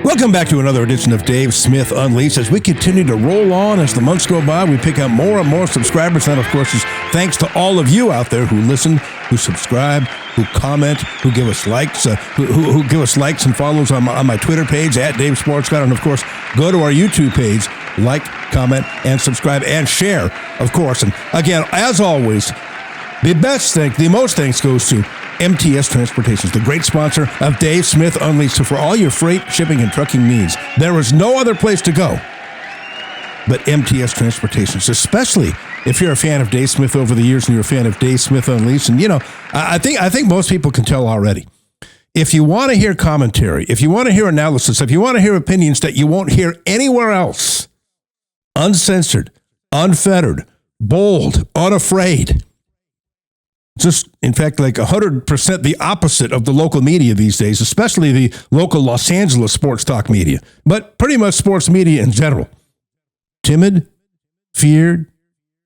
Welcome back to another edition of Dave Smith Unleashed. As we continue to roll on, as the months go by, we pick up more and more subscribers. And, of course, is thanks to all of you out there who listen, who subscribe, who comment, who give us likes, who give us likes and follows on my Twitter page, at Dave Sports Guy. And, of course, go to our YouTube page, like, comment, and subscribe, and share, of course. And, again, as always, the most thanks goes to MTS Transportation, the great sponsor of Dave Smith Unleashed. So for all your freight, shipping, and trucking needs, there is no other place to go but MTS Transportation, especially if you're a fan of Dave Smith over the years and you're a fan of Dave Smith Unleashed. And, you know, I think most people can tell already. If you want to hear commentary, if you want to hear analysis, if you want to hear opinions that you won't hear anywhere else, uncensored, unfettered, bold, unafraid, just, in fact, like 100% the opposite of the local media these days, especially the local Los Angeles sports talk media, but pretty much sports media in general. Timid, feared,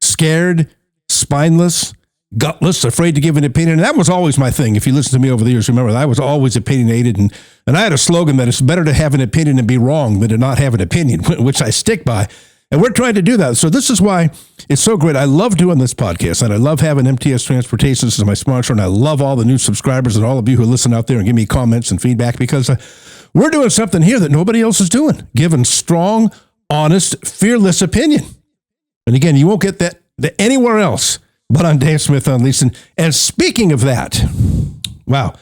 scared, spineless, gutless, afraid to give an opinion. And that was always my thing. If you listen to me over the years, remember, I was always opinionated. And I had a slogan that it's better to have an opinion and be wrong than to not have an opinion, which I stick by. And we're trying to do that. So this is why it's so great. I love doing this podcast, and I love having MTS Transportation as my sponsor, and I love all the new subscribers and all of you who listen out there and give me comments and feedback, because we're doing something here that nobody else is doing, giving strong, honest, fearless opinion. And again, you won't get that anywhere else but on Dave Smith Unleashed. And speaking of that, wow,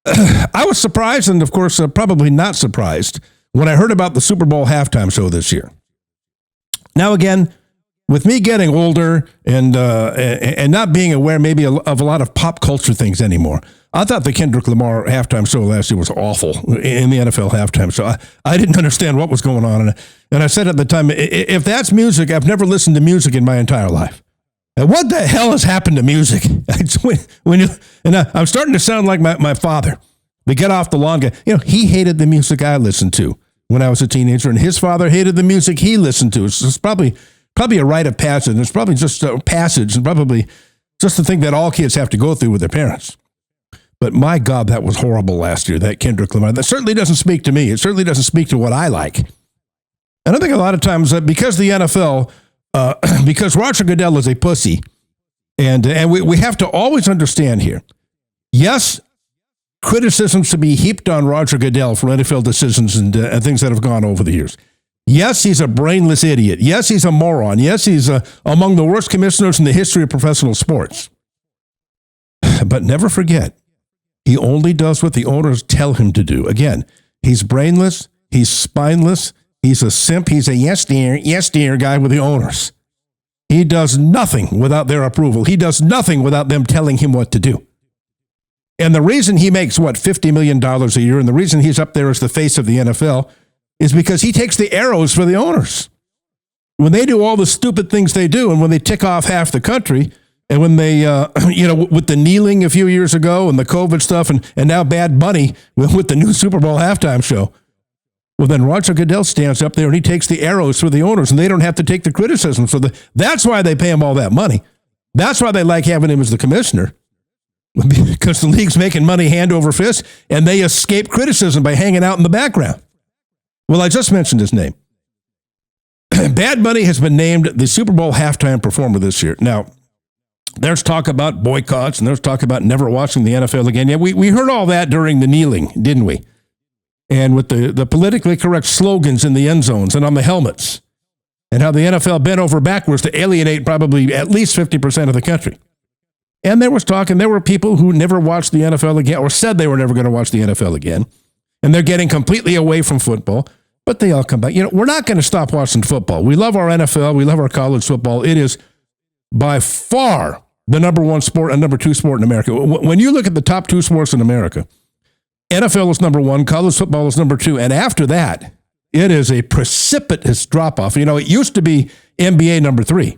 I was surprised, and of course, probably not surprised, when I heard about the Super Bowl halftime show this year. Now, again, with me getting older and not being aware maybe of a lot of pop culture things anymore, I thought the Kendrick Lamar halftime show last year was awful in the NFL halftime show. I didn't understand what was going on. And I said at the time, if that's music, I've never listened to music in my entire life. And what the hell has happened to music? I'm starting to sound like my father, the get off the lawn guy. You know, he hated the music I listened to when I was a teenager, and his father hated the music he listened to. It's probably a rite of passage. It's probably just a passage, and probably just the thing that all kids have to go through with their parents. But my God, that was horrible last year, that Kendrick Lamar. That certainly doesn't speak to me. It certainly doesn't speak to what I like. And I think a lot of times because the NFL, because Roger Goodell is a pussy, and we have to always understand here, yes, criticisms to be heaped on Roger Goodell for NFL decisions and things that have gone over the years. Yes, he's a brainless idiot. Yes, he's a moron. Yes, he's among the worst commissioners in the history of professional sports. But never forget, he only does what the owners tell him to do. Again, he's brainless. He's spineless. He's a simp. He's a yes dear guy with the owners. He does nothing without their approval. He does nothing without them telling him what to do. And the reason he makes, $50 million a year, and the reason he's up there as the face of the NFL is because he takes the arrows for the owners. When they do all the stupid things they do, and when they tick off half the country, and when they, with the kneeling a few years ago and the COVID stuff, and now Bad Bunny with the new Super Bowl halftime show, well, then Roger Goodell stands up there and he takes the arrows for the owners, and they don't have to take the criticism. So that's why they pay him all that money. That's why they like having him as the commissioner. Because the league's making money hand over fist, and they escape criticism by hanging out in the background. Well, I just mentioned his name. Bad Bunny has been named the Super Bowl halftime performer this year. Now, there's talk about boycotts, and there's talk about never watching the NFL again. Yeah, we heard all that during the kneeling, didn't we? And with the politically correct slogans in the end zones and on the helmets, and how the NFL bent over backwards to alienate probably at least 50% of the country. And there was talk, and there were people who never watched the NFL again, or said they were never going to watch the NFL again. And they're getting completely away from football, but they all come back. You know, we're not going to stop watching football. We love our NFL. We love our college football. It is by far the number one sport and number two sport in America. When you look at the top two sports in America, NFL is number one, college football is number two. And after that, it is a precipitous drop-off. You know, it used to be NBA number three.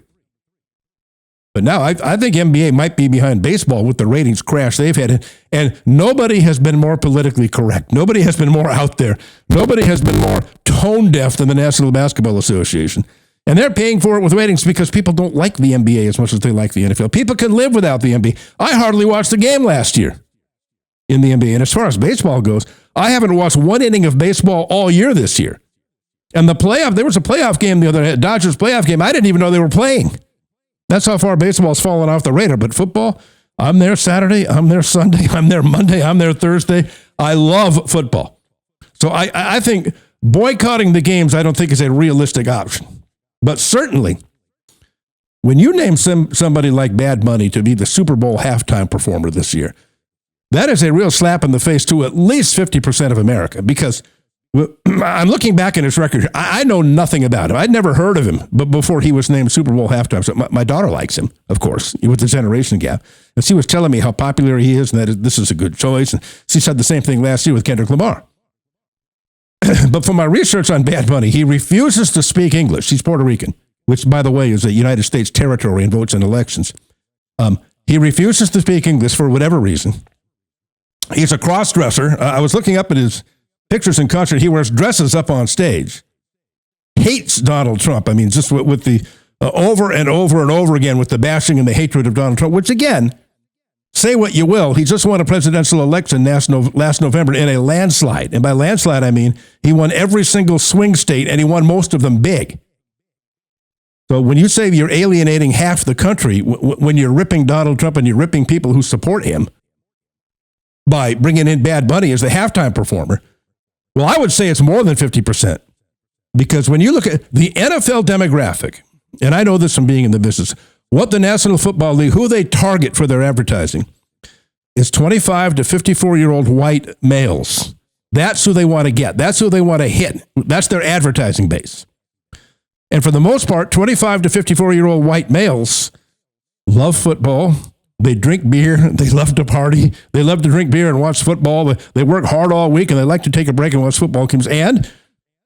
But now I think NBA might be behind baseball with the ratings crash they've had. And nobody has been more politically correct. Nobody has been more out there. Nobody has been more tone deaf than the National Basketball Association. And they're paying for it with ratings because people don't like the NBA as much as they like the NFL. People can live without the NBA. I hardly watched the game last year in the NBA. And as far as baseball goes, I haven't watched one inning of baseball all year this year. And there was a playoff game the other day, Dodgers playoff game. I didn't even know they were playing. That's how far baseball's fallen off the radar. But football, I'm there Saturday, I'm there Sunday, I'm there Monday, I'm there Thursday. I love football. So I think boycotting the games, I don't think is a realistic option. But certainly, when you name somebody like Bad Bunny to be the Super Bowl halftime performer this year, that is a real slap in the face to at least 50% of America, because I'm looking back at his record. I know nothing about him. I'd never heard of him but before he was named Super Bowl halftime. So my daughter likes him, of course, with the generation gap. And she was telling me how popular he is and that this is a good choice. And she said the same thing last year with Kendrick Lamar. But from my research on Bad Bunny, he refuses to speak English. He's Puerto Rican, which, by the way, is a United States territory and votes in elections. He refuses to speak English for whatever reason. He's a cross-dresser. I was looking up at his pictures in concert. He wears dresses up on stage. Hates Donald Trump. I mean, just with the over and over and over again with the bashing and the hatred of Donald Trump, which, again, say what you will, he just won a presidential election last November in a landslide. And by landslide, I mean he won every single swing state, and he won most of them big. So when you say you're alienating half the country, when you're ripping Donald Trump and you're ripping people who support him by bringing in Bad Bunny as the halftime performer, well, I would say it's more than 50%. Because when you look at the NFL demographic, and I know this from being in the business, what the National Football League, who they target for their advertising, is 25 to 54-year-old white males. That's who they want to get. That's who they want to hit. That's their advertising base. And for the most part, 25 to 54-year-old white males love football. They drink beer. They love to party. They love to drink beer and watch football. They work hard all week, and they like to take a break and watch football games. And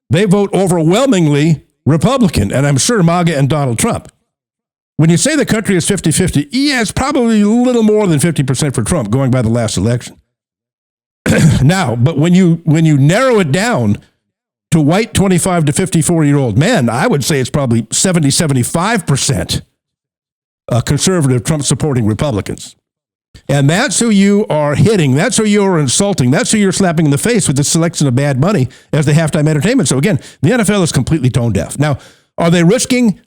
they vote overwhelmingly Republican, and I'm sure MAGA and Donald Trump. When you say the country is 50-50, yeah, it's probably a little more than 50% for Trump going by the last election. Now, but when you narrow it down to white 25 to 54-year-old men, I would say it's probably 75% conservative Trump-supporting Republicans. And that's who you are hitting. That's who you are insulting. That's who you're slapping in the face with the selection of Bad Bunny as the halftime entertainment. So again, the NFL is completely tone deaf. Now, are they risking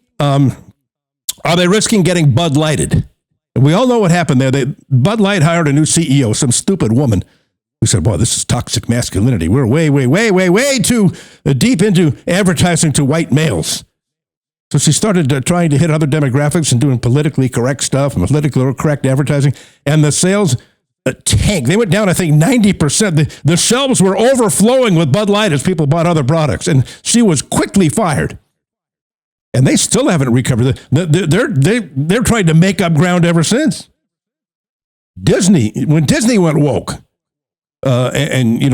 getting Bud Lighted? And we all know what happened there. Bud Light hired a new CEO, some stupid woman who said, boy, this is toxic masculinity. We're way too deep into advertising to white males. So she started trying to hit other demographics and doing politically correct stuff and politically correct advertising. And the sales tanked. They went down, I think, 90%. The shelves were overflowing with Bud Light as people bought other products. And she was quickly fired. And they still haven't recovered. They're trying to make up ground ever since. When Disney went woke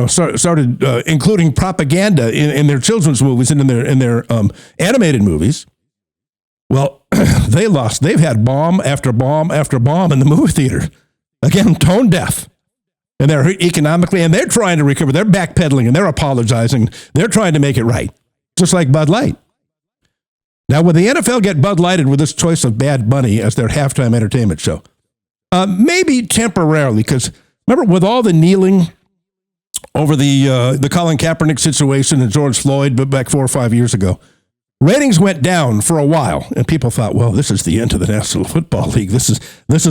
started including propaganda in their children's movies and in their animated movies, well, they've had bomb after bomb after bomb in the movie theater. Again, tone deaf. And they're economically, and they're trying to recover. They're backpedaling and they're apologizing. They're trying to make it right, just like Bud Light. Now, will the NFL get Bud Lighted with this choice of Bad Bunny as their halftime entertainment show? Maybe temporarily, because remember, with all the kneeling over the Colin Kaepernick situation and George Floyd, but back 4 or 5 years ago, ratings went down for a while, and people thought, well, this is the end of the National Football League. This is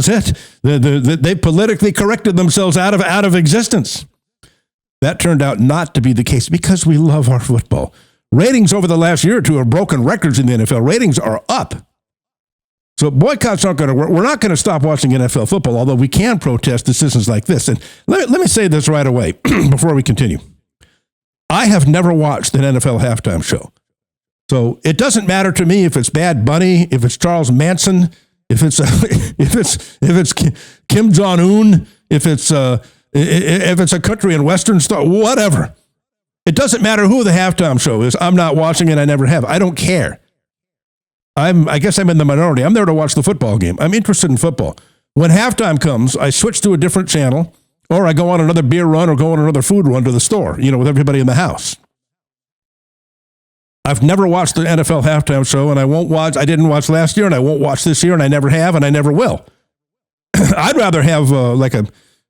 it. They politically corrected themselves out of existence. That turned out not to be the case because we love our football. Ratings over the last year or two have broken records in the NFL. Ratings are up. So boycotts aren't going to work. We're not going to stop watching NFL football, although we can protest decisions like this. And let me say this right away before we continue. I have never watched an NFL halftime show. So it doesn't matter to me if it's Bad Bunny, if it's Charles Manson, if it's Kim Jong-un, if it's a country and western star, whatever. It doesn't matter who the halftime show is. I'm not watching it. I never have. I don't care. I guess I'm in the minority. I'm there to watch the football game. I'm interested in football. When halftime comes, I switch to a different channel, or I go on another beer run or go on another food run to the store, with everybody in the house. I've never watched the NFL halftime show, and I didn't watch last year, and I won't watch this year, and I never have, and I never will. I'd rather have like a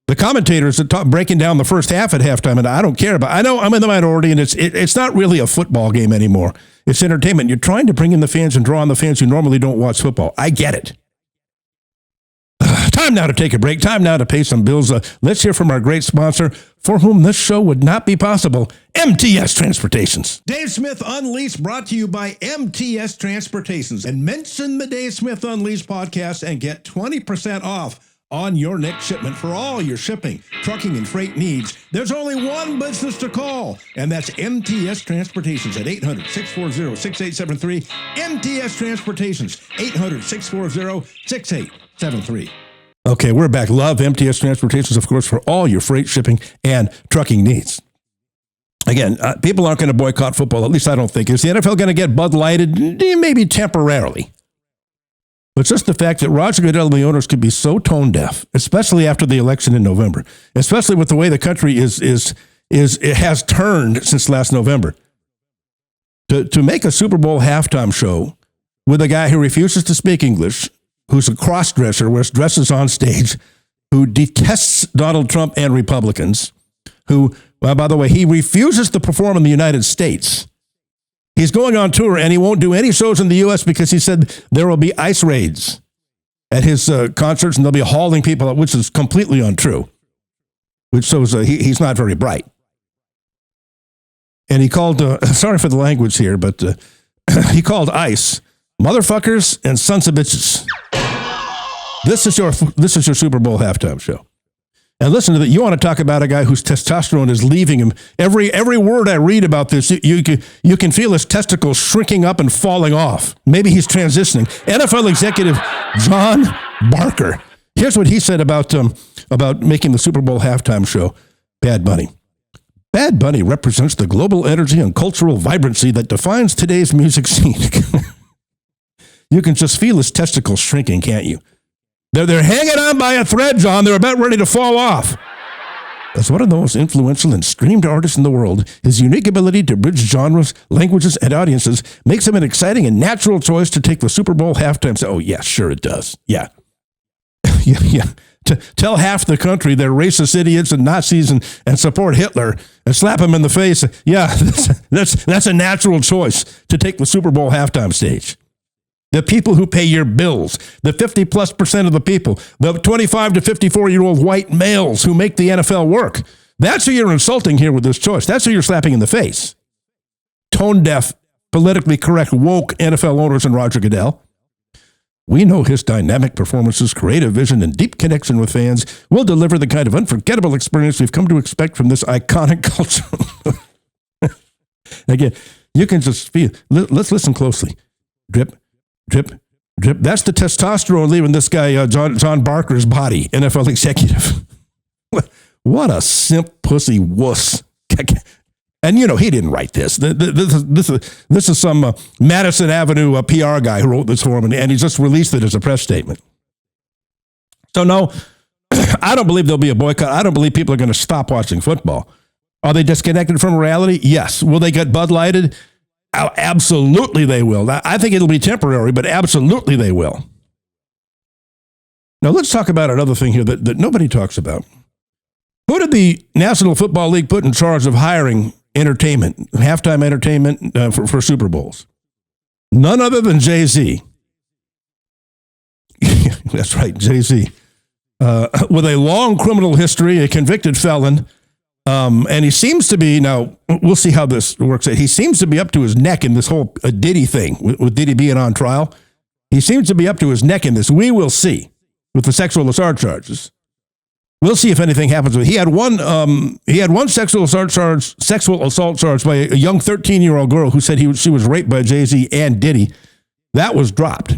The commentators are breaking down the first half at halftime, and I don't care about. I know I'm in the minority, and it's not really a football game anymore. It's entertainment. You're trying to bring in the fans and draw on the fans who normally don't watch football. I get it. Time now to take a break. Time now to pay some bills. Let's hear from our great sponsor, for whom this show would not be possible, MTS Transportations. Dave Smith Unleashed, brought to you by MTS Transportations. And mention the Dave Smith Unleashed podcast and get 20% off on your next shipment for all your shipping, trucking, and freight needs. There's only one business to call, and that's MTS Transportations at 800-640-6873. MTS Transportations, 800-640-6873. Okay, we're back. Love MTS Transportations, of course, for all your freight, shipping, and trucking needs. Again, people aren't going to boycott football. At least I don't think. Is the NFL going to get Bud Lighted? Maybe temporarily. But just the fact that Roger Goodell and the owners could be so tone deaf, especially after the election in November, especially with the way the country it has turned since last November, to make a Super Bowl halftime show with a guy who refuses to speak English, who's a cross-dresser, wears dresses on stage, who detests Donald Trump and Republicans, who, well, by the way, he refuses to perform in the United States. He's going on tour, and he won't do any shows in the U.S. because he said there will be ICE raids at his concerts, and they'll be hauling people out, which is completely untrue, which shows he's not very bright. And he called, sorry for the language here, but he called ICE motherfuckers and sons of bitches. This is your Super Bowl halftime show. And listen to that. You want to talk about a guy whose testosterone is leaving him. Every word I read about this, you can feel his testicles shrinking up and falling off. Maybe he's transitioning. NFL executive John Barker. Here's what he said about making the Super Bowl halftime show. Bad Bunny. Bad Bunny represents the global energy and cultural vibrancy that defines today's music scene. You can just feel his testicles shrinking, can't you? They're hanging on by a thread, John. They're about ready to fall off. As one of the most influential and streamed artists in the world, his unique ability to bridge genres, languages, and audiences makes him an exciting and natural choice to take the Super Bowl halftime. Oh, yeah, sure it does. Yeah. yeah. To tell half the country they're racist idiots and Nazis and support Hitler and slap them in the face. Yeah, that's a natural choice to take the Super Bowl halftime stage. The people who pay your bills, the 50+% of the people, the 25 to 54-year-old white males who make the NFL work. That's who you're insulting here with this choice. That's who you're slapping in the face. Tone-deaf, politically correct, woke NFL owners and Roger Goodell. We know his dynamic performances, creative vision, and deep connection with fans will deliver the kind of unforgettable experience we've come to expect from this iconic culture. Again, you can just feel. Let's listen closely. Drip. Drip, drip. That's the testosterone leaving this guy, John Barker's body, NFL executive. What a simp pussy wuss. And, he didn't write this. This is some Madison Avenue PR guy who wrote this for him, and he just released it as a press statement. So, no, I don't believe there'll be a boycott. I don't believe people are going to stop watching football. Are they disconnected from reality? Yes. Will they get Bud Lighted? Absolutely they will. I think it'll be temporary, but absolutely they will. Now let's talk about another thing here that nobody talks about. Who did the National Football League put in charge of hiring entertainment, halftime entertainment for Super Bowls? None other than Jay-Z. That's right, Jay-Z. With a long criminal history, a convicted felon, and he seems to be, now, we'll see how this works out. He seems to be up to his neck in this whole Diddy thing, with Diddy being on trial. He seems to be up to his neck in this. We will see with the sexual assault charges. We'll see if anything happens with it. He had one sexual assault charge by a young 13-year-old girl who said she was raped by Jay-Z and Diddy. That was dropped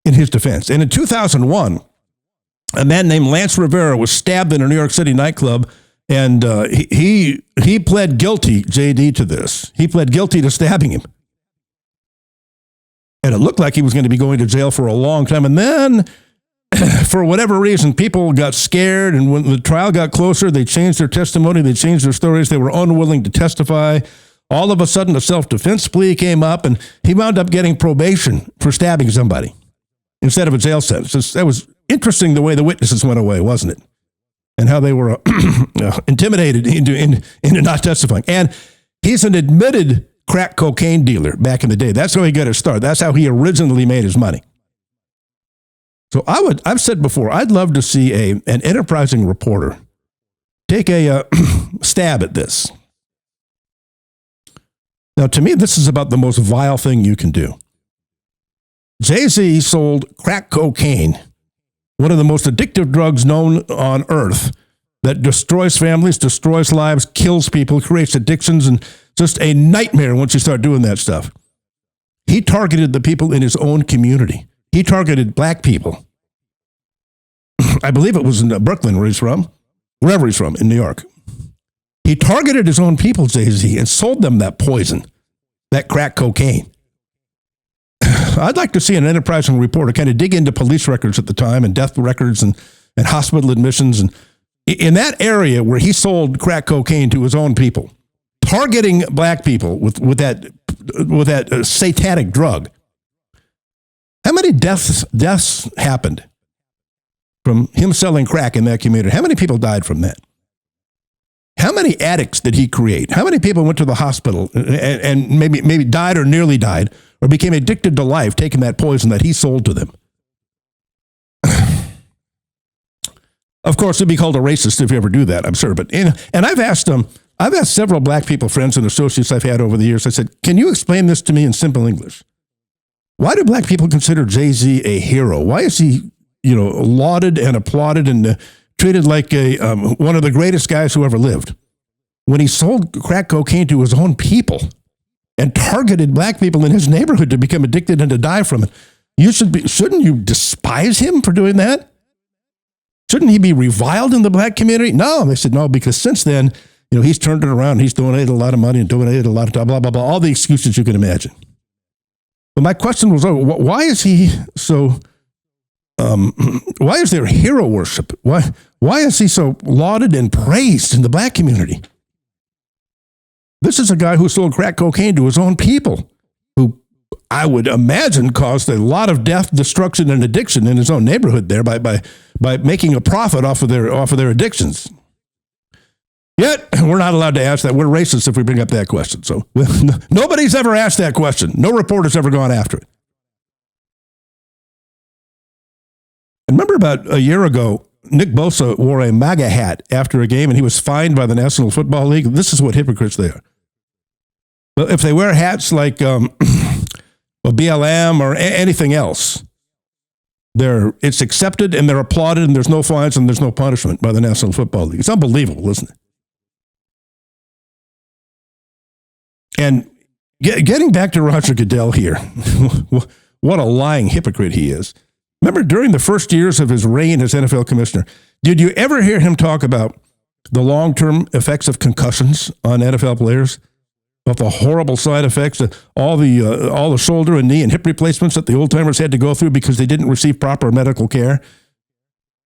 in his defense. And in 2001, a man named Lance Rivera was stabbed in a New York City nightclub, and he pled guilty, JD, to this. He pled guilty to stabbing him. And it looked like he was going to be going to jail for a long time. And then, for whatever reason, people got scared, and when the trial got closer, they changed their testimony, they changed their stories, they were unwilling to testify. All of a sudden, a self-defense plea came up, and he wound up getting probation for stabbing somebody instead of a jail sentence. That was interesting the way the witnesses went away, wasn't it? And how they were intimidated into not testifying. And he's an admitted crack cocaine dealer back in the day. That's how he got his start. That's how he originally made his money. So I've said before, I'd love to see an enterprising reporter take a stab at this. Now, to me, this is about the most vile thing you can do. Jay-Z sold crack cocaine, one of the most addictive drugs known on earth, that destroys families, destroys lives, kills people, creates addictions, and just a nightmare once you start doing that stuff. He targeted the people in his own community. He targeted black people. I believe it was in Brooklyn where he's from, wherever he's from, in New York. He targeted his own people, Jay-Z, and sold them that poison, that crack cocaine. I'd like to see an enterprising reporter kind of dig into police records at the time and death records and hospital admissions. And in that area where he sold crack cocaine to his own people, targeting black people with that satanic drug, how many deaths happened from him selling crack in that community? How many people died from that? How many addicts did he create? How many people went to the hospital and maybe died or nearly died or became addicted to life taking that poison that he sold to them? Of course, it'd be called a racist if you ever do that, I'm sure. But and I've asked several black people, friends and associates I've had over the years, I said, can you explain this to me in simple English? Why do black people consider Jay-Z a hero? Why is he, lauded and applauded and treated like one of the greatest guys who ever lived, when he sold crack cocaine to his own people and targeted black people in his neighborhood to become addicted and to die from it? Shouldn't you despise him for doing that? Shouldn't he be reviled in the black community? No, they said no, because since then, he's turned it around. He's donated a lot of money and donated a lot of blah, blah, blah, all the excuses you can imagine. But my question was, why is he so... why is there hero worship? Why is he so lauded and praised in the black community? This is a guy who sold crack cocaine to his own people, who I would imagine caused a lot of death, destruction, and addiction in his own neighborhood there by making a profit off of their addictions. Yet, we're not allowed to ask that. We're racist if we bring up that question. So nobody's ever asked that question. No reporter's ever gone after it. And remember about a year ago, Nick Bosa wore a MAGA hat after a game, and he was fined by the National Football League. This is what hypocrites they are. But if they wear hats like BLM or anything else, it's accepted and they're applauded, and there's no fines and there's no punishment by the National Football League. It's unbelievable, isn't it? And getting back to Roger Goodell here, what a lying hypocrite he is. Remember, during the first years of his reign as NFL commissioner, did you ever hear him talk about the long-term effects of concussions on NFL players? About the horrible side effects, all the shoulder and knee and hip replacements that the old-timers had to go through because they didn't receive proper medical care?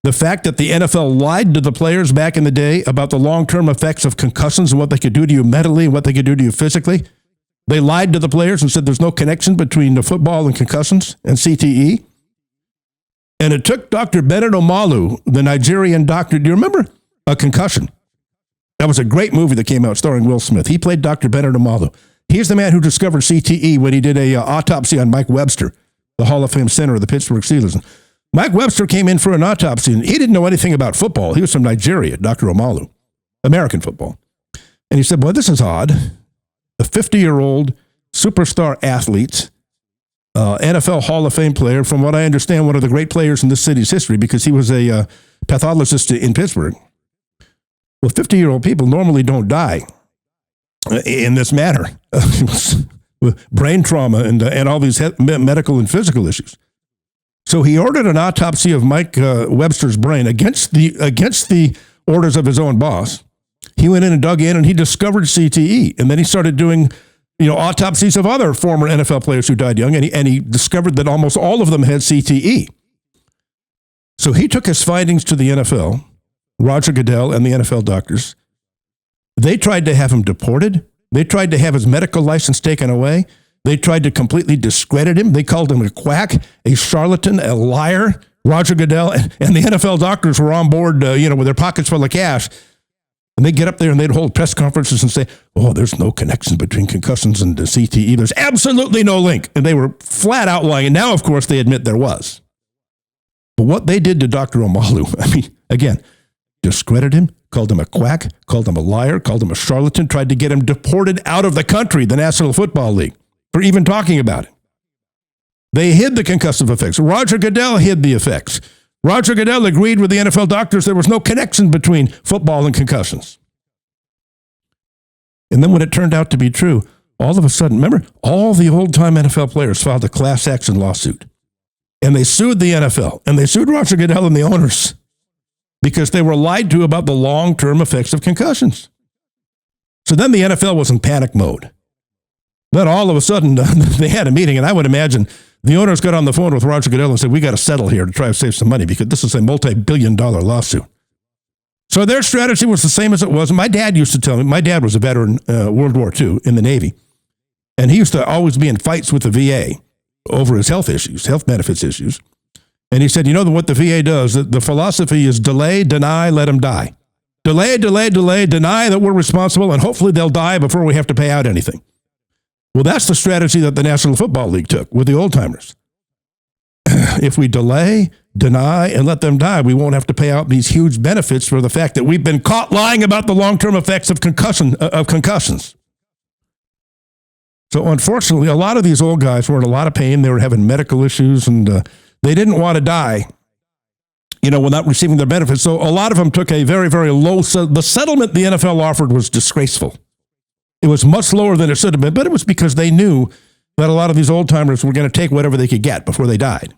The fact that the NFL lied to the players back in the day about the long-term effects of concussions and what they could do to you mentally and what they could do to you physically? They lied to the players and said there's no connection between the football and concussions and CTE. And it took Dr. Bennett Omalu, the Nigerian doctor. Do you remember A Concussion? That was a great movie that came out starring Will Smith. He played Dr. Bennett Omalu. He's the man who discovered CTE when he did a autopsy on Mike Webster, the Hall of Fame center of the Pittsburgh Steelers. And Mike Webster came in for an autopsy, and he didn't know anything about football. He was from Nigeria, Dr. Omalu, American football. And he said, boy, this is odd. A 50-year-old superstar athlete, NFL Hall of Fame player, from what I understand, one of the great players in this city's history because he was a pathologist in Pittsburgh. Well, 50-year-old people normally don't die in this manner with brain trauma and all these medical and physical issues. So he ordered an autopsy of Mike Webster's brain against the orders of his own boss. He went in and dug in, and he discovered CTE, and then he started doing autopsies of other former NFL players who died young, and he discovered that almost all of them had CTE. So he took his findings to the NFL, Roger Goodell and the NFL doctors. They tried to have him deported. They tried to have his medical license taken away. They tried to completely discredit him. They called him a quack, a charlatan, a liar, Roger Goodell and the NFL doctors were on board, with their pockets full of cash. And they'd get up there and they'd hold press conferences and say, oh, there's no connection between concussions and the CTE. There's absolutely no link. And they were flat out lying. And now, of course, they admit there was. But what they did to Dr. Omalu, I mean, again, discredited him, called him a quack, called him a liar, called him a charlatan, tried to get him deported out of the country, the National Football League, for even talking about it. They hid the concussive effects. Roger Goodell hid the effects. Roger Goodell agreed with the NFL doctors there was no connection between football and concussions. And then when it turned out to be true, all of a sudden, remember, all the old-time NFL players filed a class action lawsuit. And they sued the NFL, and they sued Roger Goodell and the owners because they were lied to about the long-term effects of concussions. So then the NFL was in panic mode. Then all of a sudden, they had a meeting, and I would imagine the owners got on the phone with Roger Goodell and said, we got to settle here to try to save some money because this is a multi-billion-dollar lawsuit. So their strategy was the same as it was. My dad used to tell me, my dad was a veteran, World War II in the Navy, and he used to always be in fights with the VA over his health issues, health benefits issues. And he said, what the VA does, the philosophy is delay, deny, let them die. Delay, delay, delay, deny that we're responsible, and hopefully they'll die before we have to pay out anything. Well, that's the strategy that the National Football League took with the old-timers. If we delay, deny, and let them die, we won't have to pay out these huge benefits for the fact that we've been caught lying about the long-term effects of concussions. So unfortunately, a lot of these old guys were in a lot of pain. They were having medical issues, and they didn't want to die, without receiving their benefits. So a lot of them took a very, very low. The settlement the NFL offered was disgraceful. It was much lower than it should have been, but it was because they knew that a lot of these old-timers were going to take whatever they could get before they died.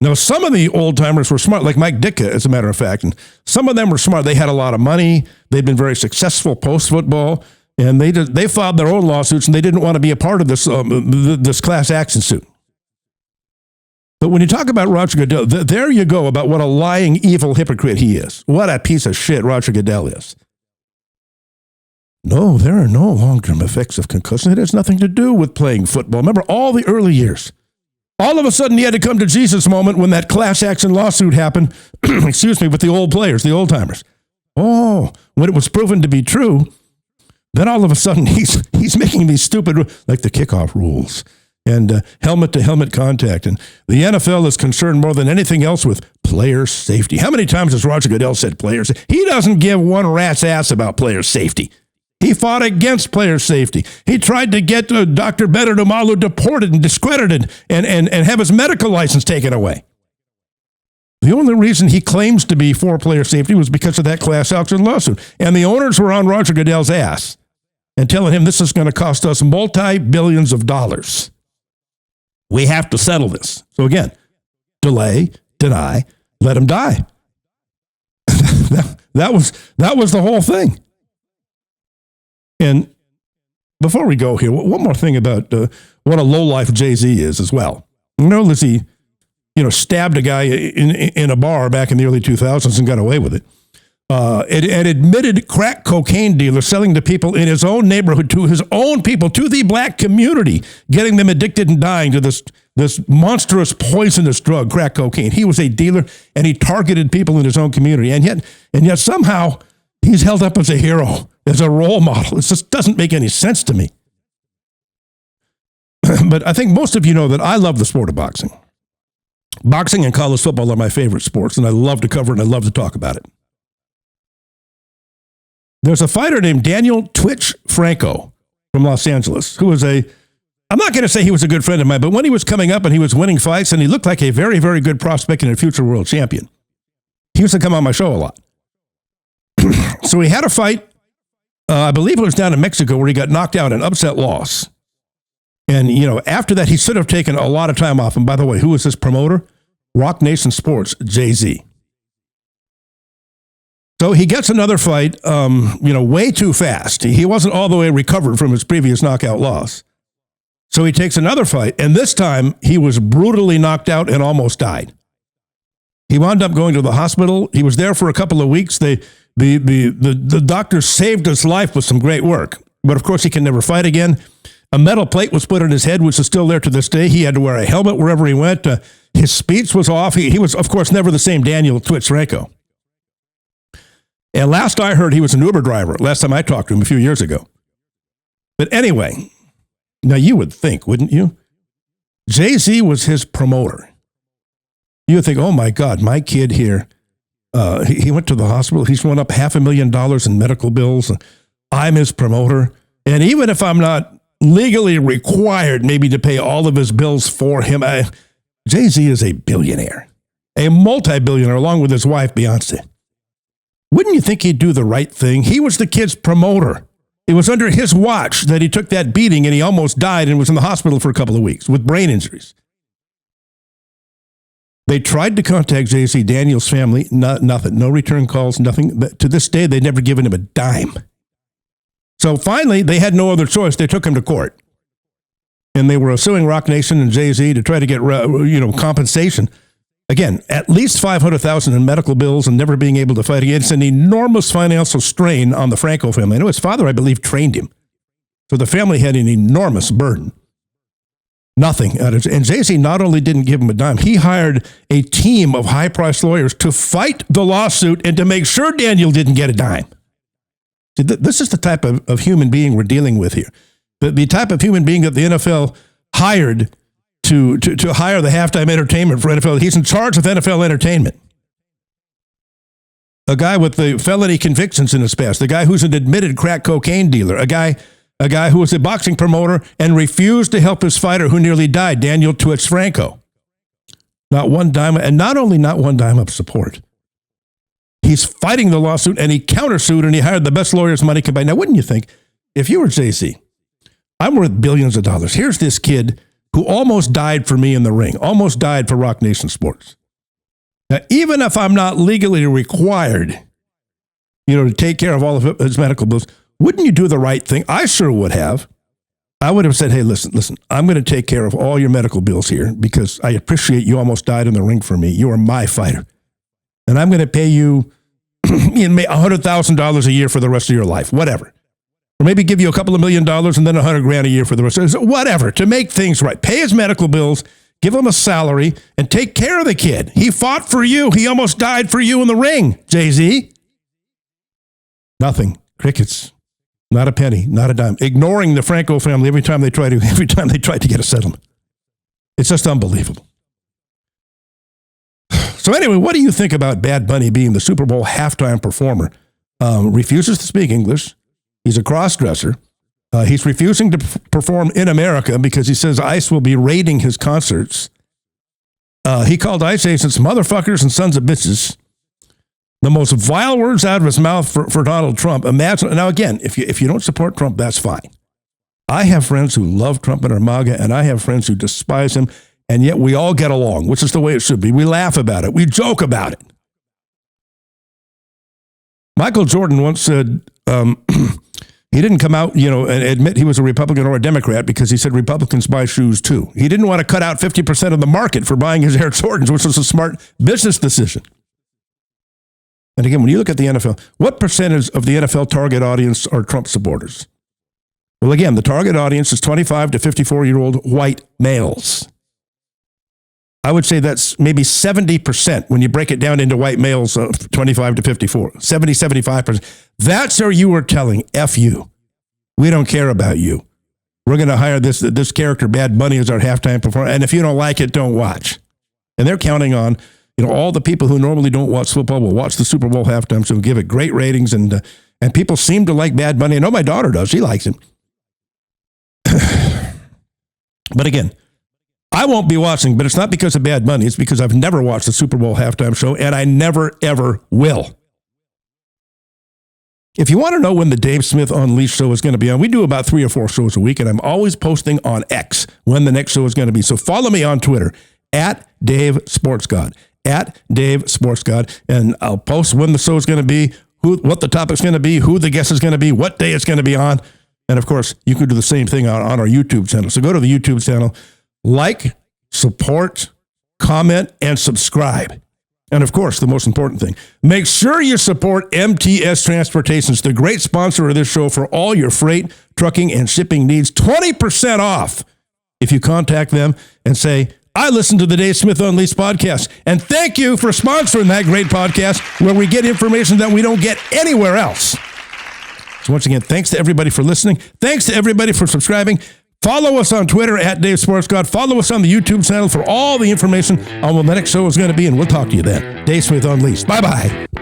Now, some of the old-timers were smart, like Mike Ditka, as a matter of fact, and some of them were smart. They had a lot of money. They'd been very successful post-football, and they filed their own lawsuits, and they didn't want to be a part of this class action suit. But when you talk about Roger Goodell, there you go about what a lying, evil hypocrite he is. What a piece of shit Roger Goodell is. No, there are no long-term effects of concussion. It has nothing to do with playing football. Remember, all the early years, all of a sudden he had to come to Jesus moment when that class action lawsuit happened, with the old players, the old-timers. Oh, when it was proven to be true, then all of a sudden he's making these stupid, like the kickoff rules and helmet-to-helmet contact. And the NFL is concerned more than anything else with player safety. How many times has Roger Goodell said players? He doesn't give one rat's ass about player safety. He fought against player safety. He tried to get Dr. Bernard Omalu deported and discredited and have his medical license taken away. The only reason he claims to be for player safety was because of that class action lawsuit. And the owners were on Roger Goodell's ass and telling him this is going to cost us multi-billions of dollars. We have to settle this. So again, delay, deny, let him die. that was the whole thing. And before we go here, one more thing about what a lowlife Jay-Z is as well. Lizzie, stabbed a guy in a bar back in the early 2000s and got away with it. An admitted crack cocaine dealer selling to people in his own neighborhood, to his own people, to the black community, getting them addicted and dying to this monstrous poisonous drug, crack cocaine. He was a dealer, and he targeted people in his own community. And yet somehow he's held up as a hero, as a role model. It just doesn't make any sense to me. But I think most of you know that I love the sport of boxing. Boxing and college football are my favorite sports, and I love to cover it and I love to talk about it. There's a fighter named Daniel Twitch Franco from Los Angeles, who was I'm not going to say he was a good friend of mine, but when he was coming up and he was winning fights and he looked like a very, very good prospect and a future world champion, he used to come on my show a lot. So he had a fight, I believe it was down in Mexico, where he got knocked out, an upset loss. And, after that, he should have taken a lot of time off. And by the way, who was this promoter? Rock Nation Sports, Jay-Z. So he gets another fight, way too fast. He wasn't all the way recovered from his previous knockout loss. So he takes another fight, and this time he was brutally knocked out and almost died. He wound up going to the hospital. He was there for a couple of weeks. The doctors saved his life with some great work. But of course, he can never fight again. A metal plate was put on his head, which is still there to this day. He had to wear a helmet wherever he went. His speech was off. He was, of course, never the same Daniel Twitch Franco. And last I heard, he was an Uber driver. Last time I talked to him a few years ago. But anyway, now you would think, wouldn't you? Jay-Z was his promoter. You would think, oh my God, my kid here, he went to the hospital. He's went up $500,000 in medical bills. I'm his promoter. And even if I'm not legally required maybe to pay all of his bills for him, Jay-Z is a billionaire, a multi-billionaire, along with his wife, Beyonce. Wouldn't you think he'd do the right thing? He was the kid's promoter. It was under his watch that he took that beating and he almost died and was in the hospital for a couple of weeks with brain injuries. They tried to contact Jay-Z, Daniel's family, nothing, no return calls, nothing. But to this day, they'd never given him a dime. So finally, they had no other choice. They took him to court. And they were suing Rock Nation and Jay-Z to try to get compensation. Again, at least $500,000 in medical bills and never being able to fight again. It's an enormous financial strain on the Franco family. I know his father, I believe, trained him. So the family had an enormous burden. Nothing. And Jay-Z not only didn't give him a dime, he hired a team of high-priced lawyers to fight the lawsuit and to make sure Daniel didn't get a dime. See, this is the type of human being we're dealing with here. The type of human being that the NFL hired to hire the halftime entertainment for NFL. He's in charge of NFL entertainment. A guy with the felony convictions in his past. The guy who's an admitted crack cocaine dealer. A guy who was a boxing promoter and refused to help his fighter who nearly died, Daniel Twitch Franco. Not one dime, and not only not one dime of support. He's fighting the lawsuit and he countersued and he hired the best lawyers money could buy. Now, wouldn't you think, if you were Jay-Z, I'm worth billions of dollars. Here's this kid who almost died for me in the ring, almost died for Rock Nation Sports. Now, even if I'm not legally required, to take care of all of his medical bills, wouldn't you do the right thing? I sure would have. I would have said, hey, listen, I'm going to take care of all your medical bills here because I appreciate you almost died in the ring for me. You are my fighter. And I'm going to pay you $100,000 a year for the rest of your life, whatever. Or maybe give you a couple of $1 million and then $100,000 a year for the rest of it. Whatever, to make things right. Pay his medical bills, give him a salary, and take care of the kid. He fought for you. He almost died for you in the ring, Jay-Z. Nothing. Crickets. Not a penny, not a dime. Ignoring the Franco family every time they try to get a settlement. It's just unbelievable. So anyway, what do you think about Bad Bunny being the Super Bowl halftime performer? Refuses to speak English. He's a cross-dresser. He's refusing to perform in America because he says ICE will be raiding his concerts. He called ICE agents motherfuckers and sons of bitches. The most vile words out of his mouth for Donald Trump. Imagine. Now, again, if you don't support Trump, that's fine. I have friends who love Trump and are MAGA, and I have friends who despise him, and yet we all get along, which is the way it should be. We laugh about it. We joke about it. Michael Jordan once said he didn't come out, and admit he was a Republican or a Democrat because he said Republicans buy shoes too. He didn't want to cut out 50% of the market for buying his Air Jordans, which was a smart business decision. And again, when you look at the NFL, what percentage of the NFL target audience are Trump supporters? Well, again, the target audience is 25 to 54-year-old white males. I would say that's maybe 70% when you break it down into white males, 25 to 54, 70, 75%. That's where you are telling, F you. We don't care about you. We're going to hire this character, Bad Bunny, as our halftime performer. And if you don't like it, don't watch. And they're counting on, all the people who normally don't watch football will watch the Super Bowl halftime, so give it great ratings. And people seem to like Bad Bunny. I know my daughter does. She likes him. But again, I won't be watching, but it's not because of Bad Bunny. It's because I've never watched the Super Bowl halftime show, and I never, ever will. If you want to know when the Dave Smith Unleashed show is going to be on, we do about 3 or 4 shows a week, and I'm always posting on X when the next show is going to be. So follow me on Twitter, @DaveSportsGod, @DaveSportsGod, and I'll post when the show is going to be, what the topic's going to be, who the guest is going to be, what day it's going to be on. And of course, you can do the same thing on our YouTube channel. So go to the YouTube channel, like, support, comment, and subscribe. And of course, the most important thing, make sure you support MTS Transportation. It's the great sponsor of this show for all your freight, trucking, and shipping needs. 20% off if you contact them and say, I listen to the Dave Smith Unleashed podcast. And thank you for sponsoring that great podcast where we get information that we don't get anywhere else. So once again, thanks to everybody for listening. Thanks to everybody for subscribing. Follow us on Twitter at Dave Sports God. Follow us on the YouTube channel for all the information on when the next show is going to be, and we'll talk to you then. Dave Smith Unleashed. Bye-bye.